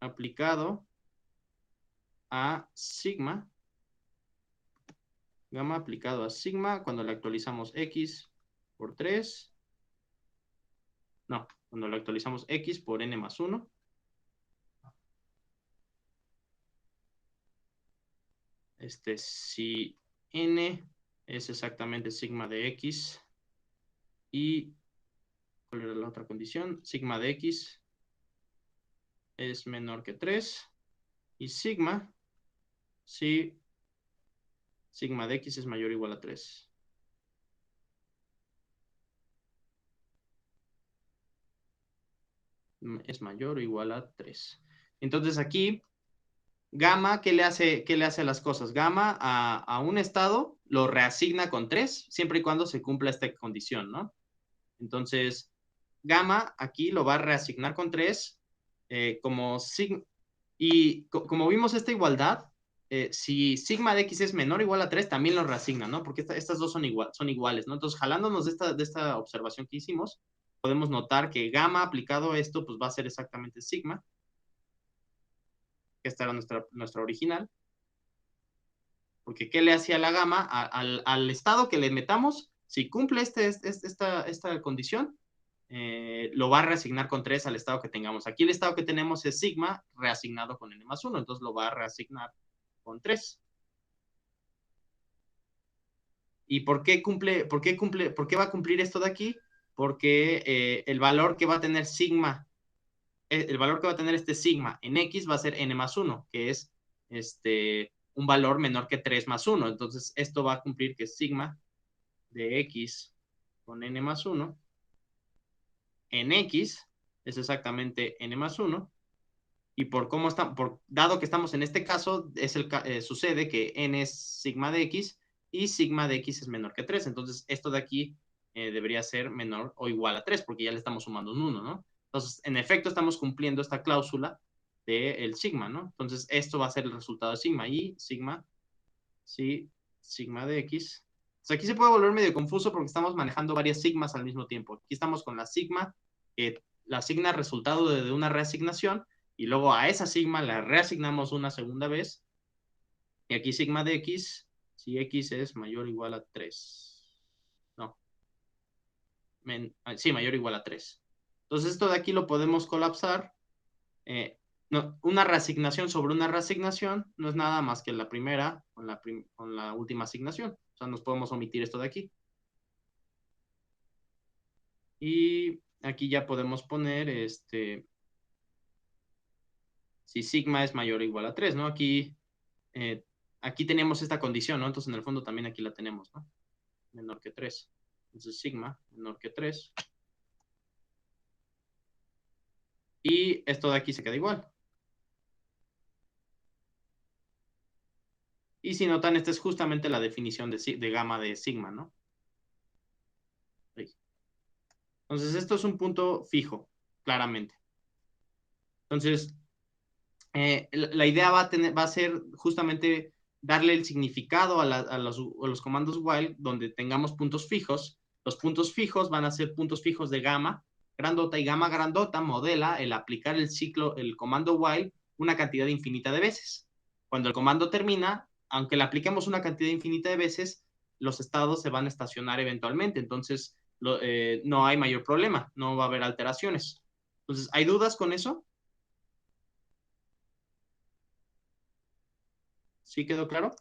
aplicado a sigma. Gamma aplicado a sigma cuando le actualizamos x por 3. No, cuando le actualizamos x por n más 1. Si n es exactamente sigma de x y, ¿cuál era la otra condición? Sigma de x es menor que 3 y sigma, si sigma de x es mayor o igual a 3. Es mayor o igual a 3. Entonces aquí, gamma, qué le hace a las cosas? Gamma a un estado lo reasigna con 3, siempre y cuando se cumpla esta condición, ¿no? Entonces, gamma aquí lo va a reasignar con 3 como sigma. Y como vimos esta igualdad, si sigma de x es menor o igual a 3, también lo reasigna, ¿no? Porque estas dos son iguales, ¿no? Entonces, jalándonos de esta observación que hicimos, podemos notar que gamma aplicado a esto, pues va a ser exactamente sigma, que esta era nuestra original. Porque ¿qué le hacía la gamma? Al estado que le metamos, si cumple esta condición, lo va a reasignar con 3 al estado que tengamos. Aquí el estado que tenemos es sigma reasignado con n más 1, entonces lo va a reasignar con 3. ¿Y por qué va a cumplir esto de aquí? Porque el valor que va a tener sigma el valor que va a tener este sigma en X va a ser n más 1, que es un valor menor que 3 más 1. Entonces, esto va a cumplir que sigma de X con n más 1 en X es exactamente n más 1. Y por cómo está, dado que estamos en este caso, sucede que n es sigma de X y sigma de X es menor que 3. Entonces, esto de aquí debería ser menor o igual a 3, porque ya le estamos sumando un 1, ¿no? Entonces, en efecto, estamos cumpliendo esta cláusula del sigma, ¿no? Entonces, esto va a ser el resultado de sigma. Y sigma, sí, sigma de X. O sea, aquí se puede volver medio confuso porque estamos manejando varias sigmas al mismo tiempo. Aquí estamos con la sigma, que la asigna resultado de una reasignación, y luego a esa sigma la reasignamos una segunda vez. Y aquí sigma de X, si X es mayor o igual a 3. No. Sí, mayor o igual a 3. Entonces, esto de aquí lo podemos colapsar. No, una reasignación sobre una reasignación no es nada más que la primera con la última asignación. O sea, nos podemos omitir esto de aquí. Y aquí ya podemos poner si sigma es mayor o igual a 3, ¿no? Aquí tenemos esta condición, ¿no? Entonces, en el fondo también aquí la tenemos, ¿no? Menor que 3. Entonces, sigma menor que 3. Y esto de aquí se queda igual. Y si notan, esta es justamente la definición de gamma de sigma, ¿no? Entonces, esto es un punto fijo, claramente. Entonces, la idea va a ser justamente darle el significado a los comandos while donde tengamos puntos fijos. Los puntos fijos van a ser puntos fijos de gamma grandota, y gamma grandota modela el aplicar el comando while una cantidad infinita de veces. Cuando el comando termina, aunque le apliquemos una cantidad infinita de veces, los estados se van a estacionar eventualmente. Entonces, no hay mayor problema, no va a haber alteraciones. Entonces, ¿hay dudas con eso? ¿Sí quedó claro?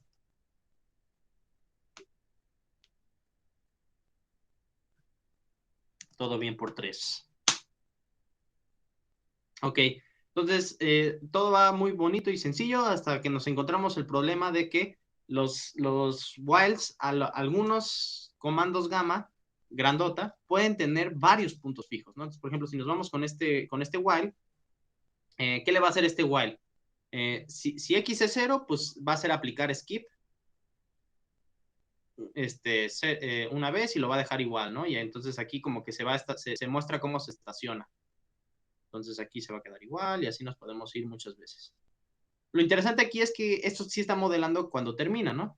Todo bien por 3. Ok, entonces todo va muy bonito y sencillo hasta que nos encontramos el problema de que los whiles, algunos comandos gamma grandota, pueden tener varios puntos fijos, ¿no? Entonces, por ejemplo, si nos vamos con este while, ¿qué le va a hacer este while? Si X es 0, pues va a ser aplicar skip una vez y lo va a dejar igual, ¿no? Y entonces aquí como que se muestra cómo se estaciona. Entonces aquí se va a quedar igual y así nos podemos ir muchas veces. Lo interesante aquí es que esto sí está modelando cuando termina, ¿no?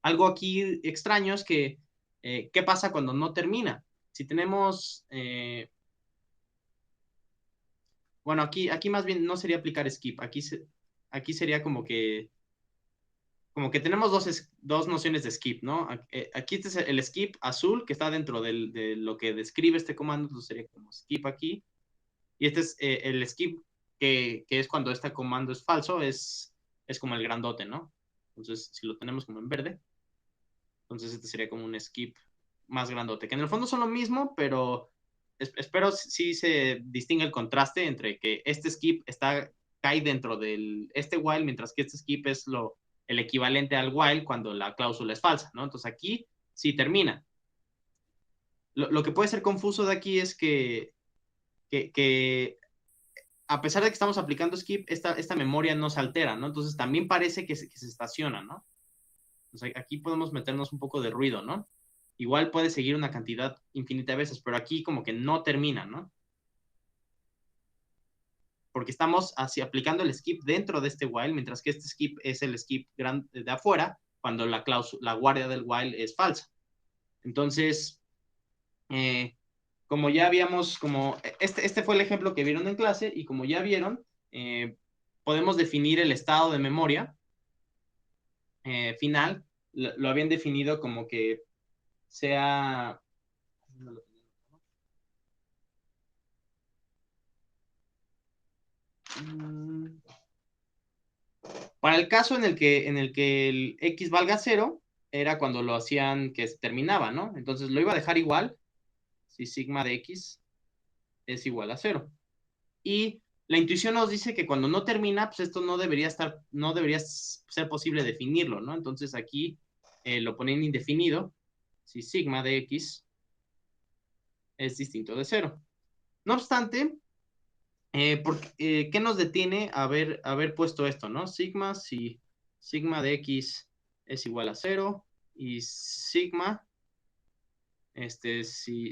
Algo aquí extraño es que, ¿qué pasa cuando no termina? Si tenemos, bueno, aquí más bien no sería aplicar skip, aquí sería como que tenemos dos nociones de skip, ¿no? Aquí este es el skip azul que está dentro de lo que describe este comando, entonces sería como skip aquí. Y este es el skip que es cuando este comando es falso, es como el grandote, ¿no? Entonces, si lo tenemos como en verde, entonces este sería como un skip más grandote, que en el fondo son lo mismo, pero espero sí se distingue el contraste entre que este skip cae dentro este while, mientras que este skip es el equivalente al while cuando la cláusula es falsa, ¿no? Entonces aquí sí termina. Lo que puede ser confuso de aquí es que a pesar de que estamos aplicando skip, esta memoria no se altera, ¿no? Entonces también parece que se estaciona, ¿no? Entonces aquí podemos meternos un poco de ruido, ¿no? Igual puede seguir una cantidad infinita de veces, pero aquí como que no termina, ¿no? Porque estamos así aplicando el skip dentro de este while, mientras que este skip es el skip de afuera, cuando la guardia del while es falsa. Entonces, como ya habíamos, este fue el ejemplo que vieron en clase, y como ya vieron, podemos definir el estado de memoria final. Lo habían definido como que sea... Para el caso en el que el X valga 0, era cuando lo hacían que se terminaba, ¿no? Entonces lo iba a dejar igual, si sigma de X es igual a 0. Y la intuición nos dice que cuando no termina, pues esto no debería ser posible definirlo, ¿no? Entonces aquí lo ponen indefinido, si sigma de x es distinto de 0. No obstante, ¿qué nos detiene haber puesto esto, no? Si sigma de x es igual a 0 y si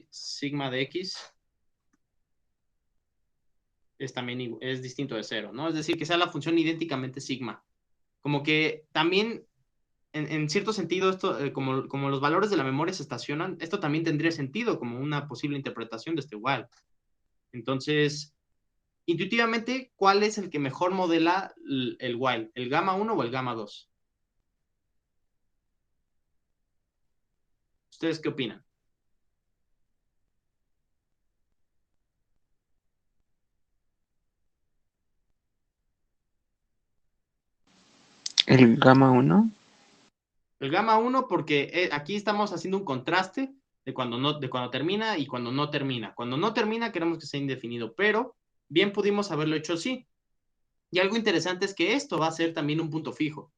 sigma de x es distinto de 0, ¿no? Es decir, que sea la función idénticamente sigma. Como que también, en cierto sentido, esto, como los valores de la memoria se estacionan, esto también tendría sentido como una posible interpretación de este while. Entonces, intuitivamente, ¿cuál es el que mejor modela el while? ¿El gamma 1 o el gamma 2? ¿Ustedes qué opinan? El gamma 1. El gamma 1 porque aquí estamos haciendo un contraste de cuando termina y cuando no termina. Cuando no termina queremos que sea indefinido, pero bien pudimos haberlo hecho así. Y algo interesante es que esto va a ser también un punto fijo.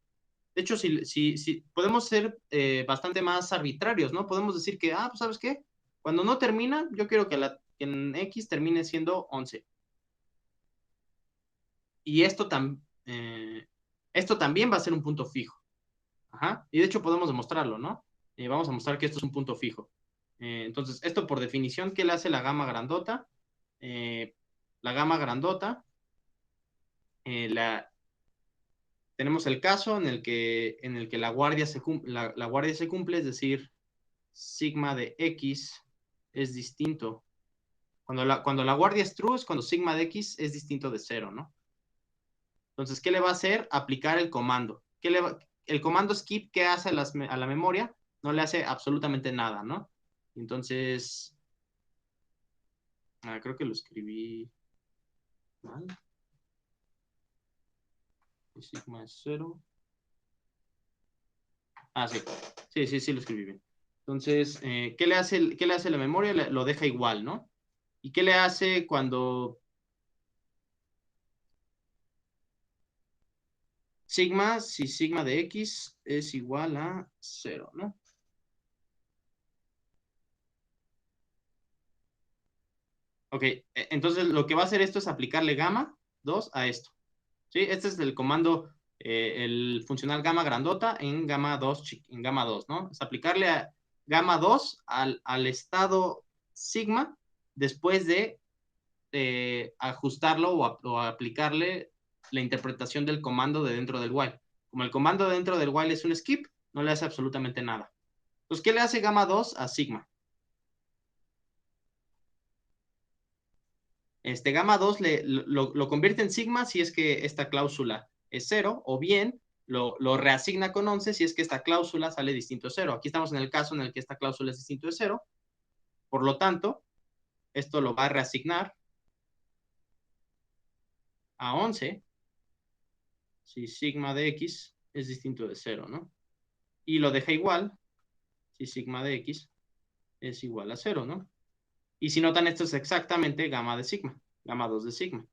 De hecho, si podemos ser bastante más arbitrarios, ¿no? Podemos decir que, pues, ¿sabes qué? Cuando no termina, yo quiero que en X termine siendo 11. Y esto también va a ser un punto fijo. Ajá. Y de hecho podemos demostrarlo, ¿no? Vamos a mostrar que esto es un punto fijo. Entonces, esto por definición, ¿qué le hace la gama grandota? La gama grandota, tenemos el caso en el que la guardia se cumple, es decir, sigma de x es distinto. Cuando la guardia es true es cuando sigma de x es distinto de 0, ¿no? Entonces, ¿qué le va a hacer? Aplicar el comando. El comando skip, ¿qué hace a la memoria? No le hace absolutamente nada, ¿no? Entonces, creo que lo escribí mal. Sigma es 0. Sí. Sí, lo escribí bien. Entonces, ¿qué le hace la memoria? Lo deja igual, ¿no? ¿Y qué le hace cuando si sigma de x es igual a 0, ¿no? Ok, entonces lo que va a hacer esto es aplicarle gamma 2 a esto. ¿Sí? Este es el comando, el funcional gamma grandota en gamma 2, ¿no? Es aplicarle a gamma 2 al estado sigma después de ajustarlo o aplicarle la interpretación del comando de dentro del while. Como el comando de dentro del while es un skip, no le hace absolutamente nada. Entonces, ¿qué le hace gamma 2 a sigma? Gamma 2 lo convierte en sigma si es que esta cláusula es 0, o bien lo reasigna con 11 si es que esta cláusula sale distinto de 0. Aquí estamos en el caso en el que esta cláusula es distinto de 0, por lo tanto, esto lo va a reasignar a 11 si sigma de x es distinto de 0, ¿no? Y lo deja igual si sigma de x es igual a 0, ¿no? Y si notan, esto es exactamente gamma de sigma, gamma 2 de sigma.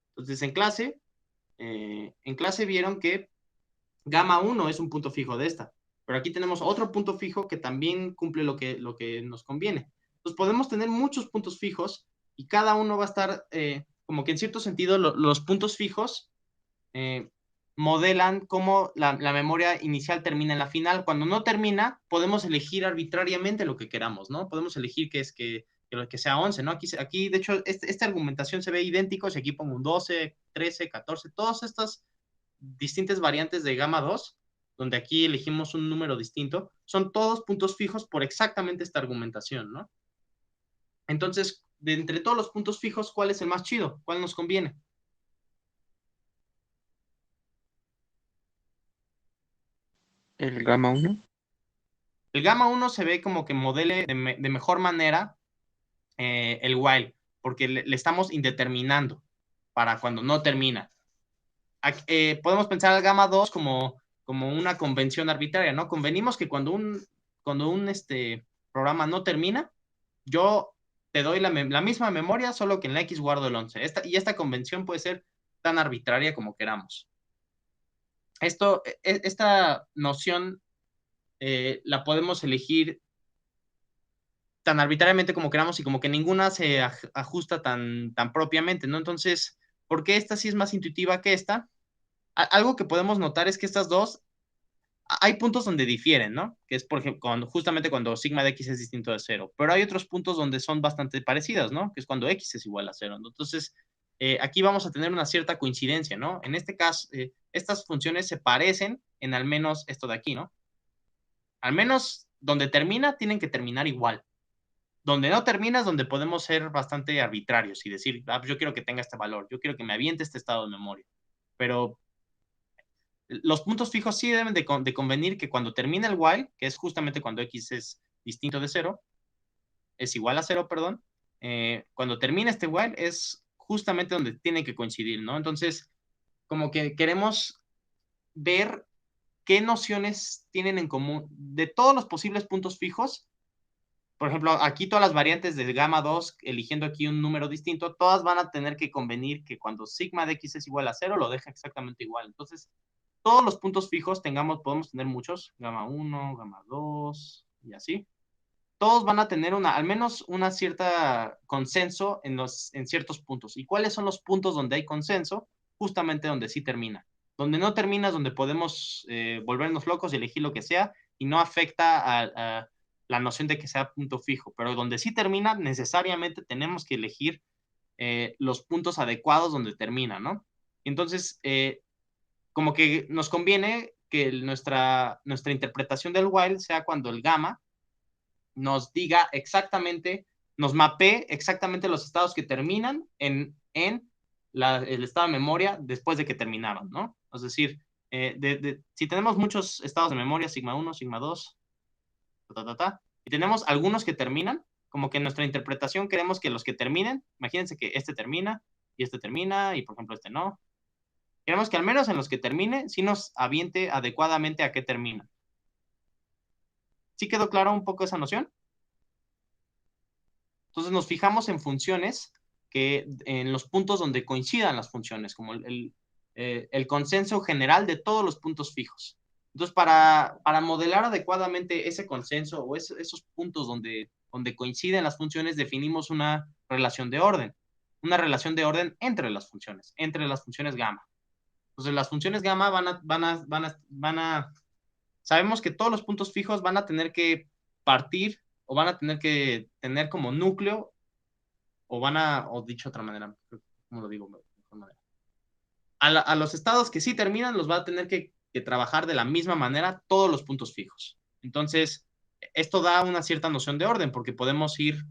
Entonces, en clase vieron que gamma 1 es un punto fijo de esta, pero aquí tenemos otro punto fijo que también cumple lo que nos conviene. Entonces podemos tener muchos puntos fijos y cada uno va a estar, como que en cierto sentido, los puntos fijos modelan cómo la memoria inicial termina en la final. Cuando no termina, podemos elegir arbitrariamente lo que queramos, ¿no? Podemos elegir que sea 11, ¿no? Aquí de hecho, esta argumentación se ve idéntico si aquí pongo un 12, 13, 14, todas estas distintas variantes de gamma 2, donde aquí elegimos un número distinto, son todos puntos fijos por exactamente esta argumentación, ¿no? Entonces, de entre todos los puntos fijos, ¿cuál es el más chido? ¿Cuál nos conviene? El gamma 1. El gamma 1 se ve como que modele de mejor manera el while, porque le estamos indeterminando para cuando no termina. Podemos pensar al gamma 2 como una convención arbitraria, ¿no? Convenimos que cuando un programa no termina, yo te doy la misma memoria, solo que en la X guardo el 11. Esta convención puede ser tan arbitraria como queramos. Esta noción la podemos elegir tan arbitrariamente como queramos y como que ninguna se ajusta tan propiamente, ¿no? Entonces, ¿por qué esta sí es más intuitiva que esta? Algo que podemos notar es que estas dos, hay puntos donde difieren, ¿no? Que es, por ejemplo, justamente cuando sigma de x es distinto de cero, pero hay otros puntos donde son bastante parecidas, ¿no? Que es cuando x es igual a cero, ¿no? Entonces, aquí vamos a tener una cierta coincidencia, ¿no? En este caso, estas funciones se parecen en al menos esto de aquí, ¿no? Al menos donde termina, tienen que terminar igual. Donde no termina es donde podemos ser bastante arbitrarios y decir, yo quiero que tenga este valor, yo quiero que me aviente este estado de memoria. Pero los puntos fijos sí deben de convenir que cuando termina el while, que es justamente cuando x es distinto de cero, es igual a cero, perdón, cuando termina este while es justamente donde tiene que coincidir, ¿no? Entonces, como que queremos ver qué nociones tienen en común de todos los posibles puntos fijos. Por ejemplo, aquí todas las variantes de gamma 2, eligiendo aquí un número distinto, todas van a tener que convenir que cuando sigma de x es igual a cero, lo deja exactamente igual. Entonces, todos los puntos fijos podemos tener muchos, gamma 1, gamma 2 y así. Todos van a tener al menos una cierta consenso en ciertos puntos. ¿Y cuáles son los puntos donde hay consenso? Justamente donde sí termina. Donde no termina es donde podemos volvernos locos y elegir lo que sea y no afecta a la noción de que sea punto fijo. Pero donde sí termina, necesariamente tenemos que elegir los puntos adecuados donde termina, ¿no? Entonces, como que nos conviene que nuestra interpretación del while sea cuando el gamma nos diga exactamente, nos mapee exactamente los estados que terminan en el estado de memoria después de que terminaron, ¿no? Es decir, si tenemos muchos estados de memoria, sigma 1, sigma 2, y tenemos algunos que terminan, como que en nuestra interpretación queremos que los que terminen, imagínense que este termina, y por ejemplo este no. Queremos que al menos en los que termine, sí nos aviente adecuadamente a qué termina. ¿Sí quedó claro un poco esa noción? Entonces nos fijamos en funciones en los puntos donde coincidan las funciones, como el consenso general de todos los puntos fijos. Entonces, para modelar adecuadamente ese consenso o esos puntos donde coinciden las funciones, definimos una relación de orden entre las funciones gamma. Entonces, las funciones gamma sabemos que todos los puntos fijos van a tener que partir o van a tener que tener como núcleo o dicho de otra manera, ¿cómo lo digo? De mejor manera. A los estados que sí terminan los va a tener que trabajar de la misma manera todos los puntos fijos. Entonces, esto da una cierta noción de orden porque podemos ir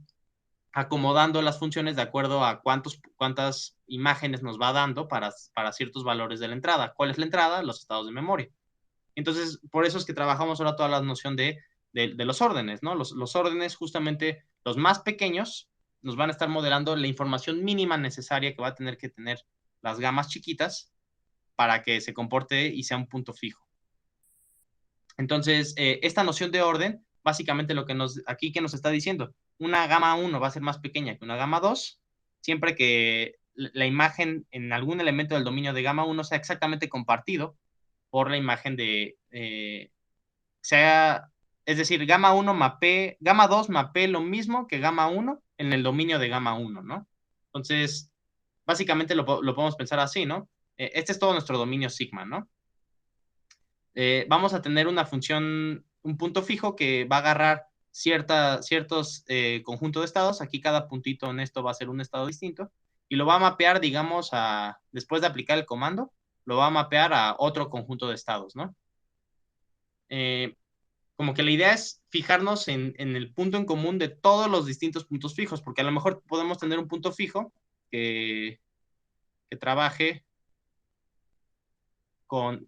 acomodando las funciones de acuerdo a cuántas imágenes nos va dando para ciertos valores de la entrada. ¿Cuál es la entrada? Los estados de memoria. Entonces, por eso es que trabajamos ahora toda la noción de los órdenes, ¿no? Los órdenes, justamente los más pequeños, nos van a estar modelando la información mínima necesaria que va a tener que tener las gamas chiquitas para que se comporte y sea un punto fijo. Entonces, esta noción de orden, básicamente aquí que nos está diciendo, una gama 1 va a ser más pequeña que una gama 2, siempre que la imagen en algún elemento del dominio de gama 1 sea exactamente compartido por la imagen es decir, gama 2 mapee lo mismo que gama 1 en el dominio de gama 1, ¿no? Entonces, básicamente lo podemos pensar así, ¿no? Este es todo nuestro dominio sigma, ¿no? Vamos a tener una función, un punto fijo que va a agarrar ciertos conjuntos de estados. Aquí cada puntito en esto va a ser un estado distinto y lo va a mapear, digamos, después de aplicar el comando, lo va a mapear a otro conjunto de estados, ¿no? Como que la idea es fijarnos en el punto en común de todos los distintos puntos fijos, porque a lo mejor podemos tener un punto fijo que trabaje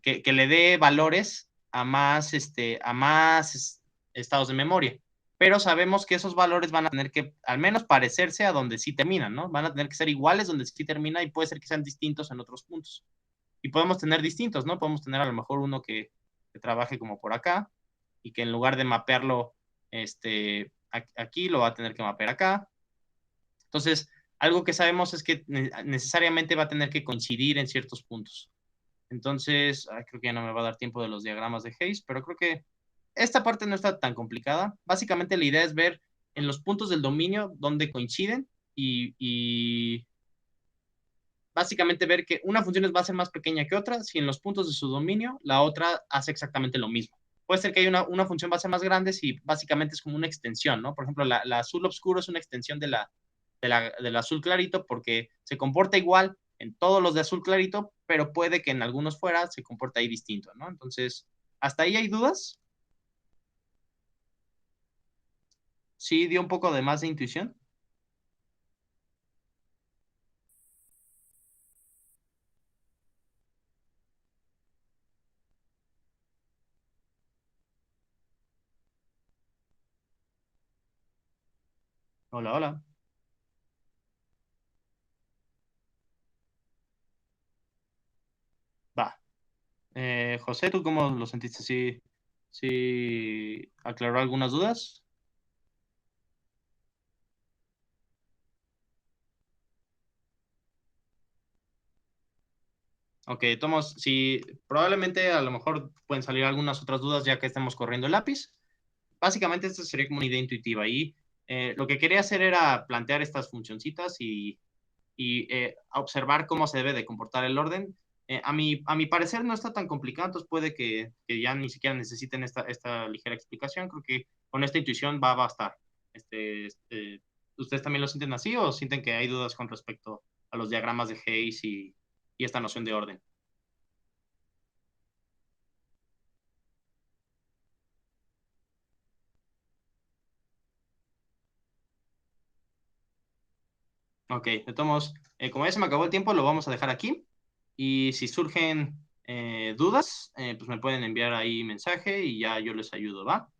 que le dé valores a más estados de memoria. Pero sabemos que esos valores van a tener que al menos parecerse a donde sí terminan, ¿no? Van a tener que ser iguales donde sí termina y puede ser que sean distintos en otros puntos. Y podemos tener distintos, ¿no? Podemos tener a lo mejor uno que trabaje como por acá y que en lugar de mapearlo aquí, lo va a tener que mapear acá. Entonces, algo que sabemos es que necesariamente va a tener que coincidir en ciertos puntos. Entonces, creo que ya no me va a dar tiempo de los diagramas de Hayes, pero creo que esta parte no está tan complicada. Básicamente la idea es ver en los puntos del dominio dónde coinciden y básicamente ver que una función va a ser más pequeña que otra si en los puntos de su dominio la otra hace exactamente lo mismo. Puede ser que haya una función va a ser más grande si básicamente es como una extensión, ¿no? Por ejemplo, la azul oscuro es una extensión del azul clarito porque se comporta igual en todos los de azul clarito, pero puede que en algunos fuera se comporte ahí distinto, ¿no? Entonces, ¿hasta ahí hay dudas? Sí, dio un poco de más de intuición. Hola, hola. Va. José, ¿tú cómo lo sentiste? ¿Sí, sí aclaró algunas dudas? Ok, Tomás, sí, probablemente a lo mejor pueden salir algunas otras dudas ya que estemos corriendo el lápiz. Básicamente esta sería como una idea intuitiva y lo que quería hacer era plantear estas funcioncitas y observar cómo se debe de comportar el orden. A mi parecer no está tan complicado, entonces puede que ya ni siquiera necesiten esta ligera explicación. Creo que con esta intuición va a bastar. ¿Ustedes también lo sienten así o sienten que hay dudas con respecto a los diagramas de Hayes y esta noción de orden? Ok, de todos modos, como ya se me acabó el tiempo, lo vamos a dejar aquí. Y si surgen dudas, pues me pueden enviar ahí mensaje y ya yo les ayudo, ¿va?